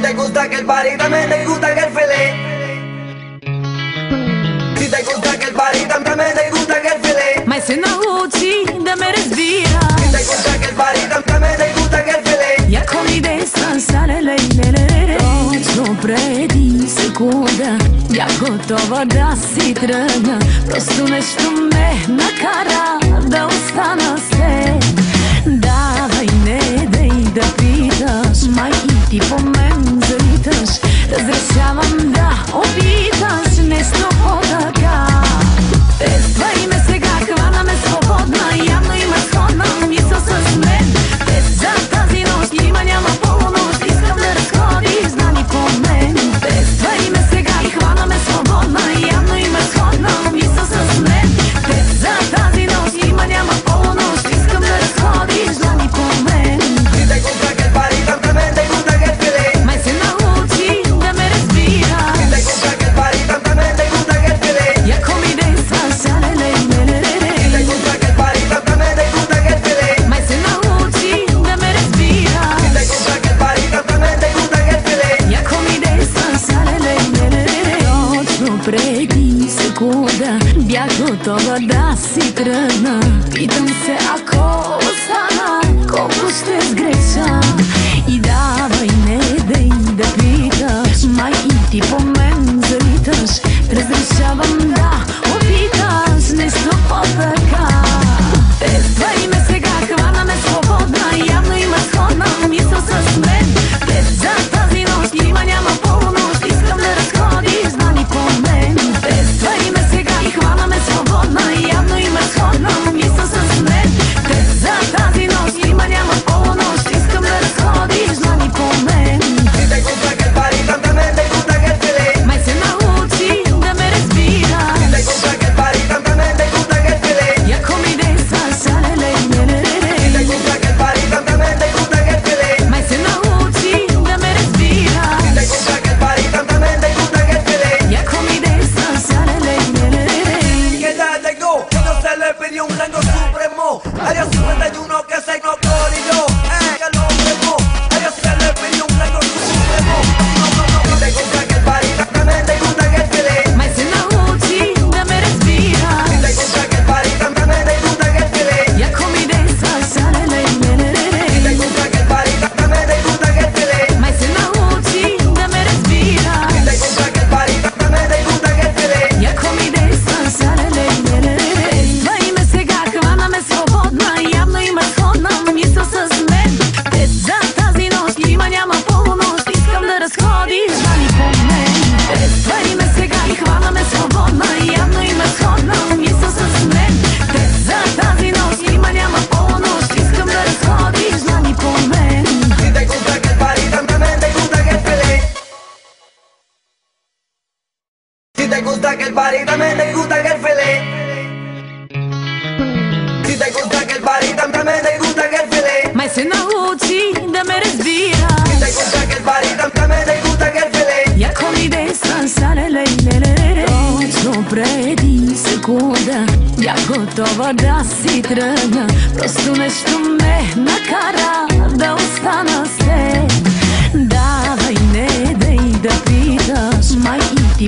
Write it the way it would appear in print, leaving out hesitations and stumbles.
te gusta que el party también te gusta que el filé. Si te gusta que el party también te gusta que el filé. Mai se nauči da me razbiraš. Si te gusta que el party también te gusta que el filé. Jako mi desna sale lejlelele. Točno predi sekunda, ja gotova da si trnja. Prosto nešto me nakara da ostana se. Davaj, ne dej da pitaš, maj i ti po men zalitaš. Razrešavam da opitaš nešto odaka. Tvoji me сега, хвана ме свободна, явно има сходна мисъл с мен. Без за тази нощ има, няма полунощ, искам да разходиш знани по мен. Без твои ме сега, хвана ме свободна, явно има сходна мисъл с мен. Без за тази нощ има, няма полунощ, искам да разходиш знани по мен. Si te gusta que el party también te gusta que el filé. Май се научи да ме разбираш. Si te gusta que el party también te gusta que el filé. Яко ми действа шалеле. Si te gusta que el party también te gusta que el filé. Май се научи да ме разбираш. Si te gusta que el party también te gusta que el filé. Яко ми действа шалеле. Точно преди секунда бях готова да си тръгна. Питам се, ако остана, колко ще сгреша. И давай, не дей да питаш, май и ти по мен залиташ. Разрешавам да опиташ нещо по-така. Без твои ме сега, хвана ме свободна, явно има сходна мисъл с мен. Без за тази нощ има, няма полунощ, искам да разходиш знани по мен. Без твои ме сега, хвана ме свободна, явно има сходна мисъл с мен. Без за тази нощ има, няма полунощ, искам да разходиш знани по мен. Si te gusta que el party también te gusta que el filé. Май се научи да ме разбираш. Si te gusta que el party también te gusta que el filé. Яко ми действа шалеле. Si te gusta que el party también te gusta que el filé. Май се научи да ме разбираш. Si te gusta que el party también te gusta que el filé. Яко ми действа шалеле. ¿Qué tal tengo? Que no se le pidió un rango supremo. Área 51 que se no yo. Que lo vemos. Área se le pidió un rango supremo. Si te gusta que el party también te gusta que el filé. Май се научи да ме разбираш. Si te gusta que el party también te gusta que el filé. Яко ми действа шалеле. Si te gusta que el party también te gusta que el filé. Май се научи да ме разбираш. Si te gusta que el party también te gusta que el filé. Яко ми действа шалеле. Твои ме сега, хвана ме свободна, явно има сходна мисъл с мен. Без за тази нощ има, няма полунощ, искам да разходиш знани по мен. Без твои ме сега, хвана ме свободна, явно има сходна мисъл с мен. Без за тази нощ има, няма полунощ, искам да разходиш знани по мен. Si te gusta que el party también te gusta que el filé. Si te gusta que el party también te gusta que el filé. Si te gusta que el party también te gusta que el filé. Май се научи да ме разбираш. Si te gusta que el party también te gusta que el filé. Яко ми действа шалеле. Точно преди секунда бях готова да си тръгна. Просто нещо ме накара да остана се. Давай, не дей да питаш, май и ти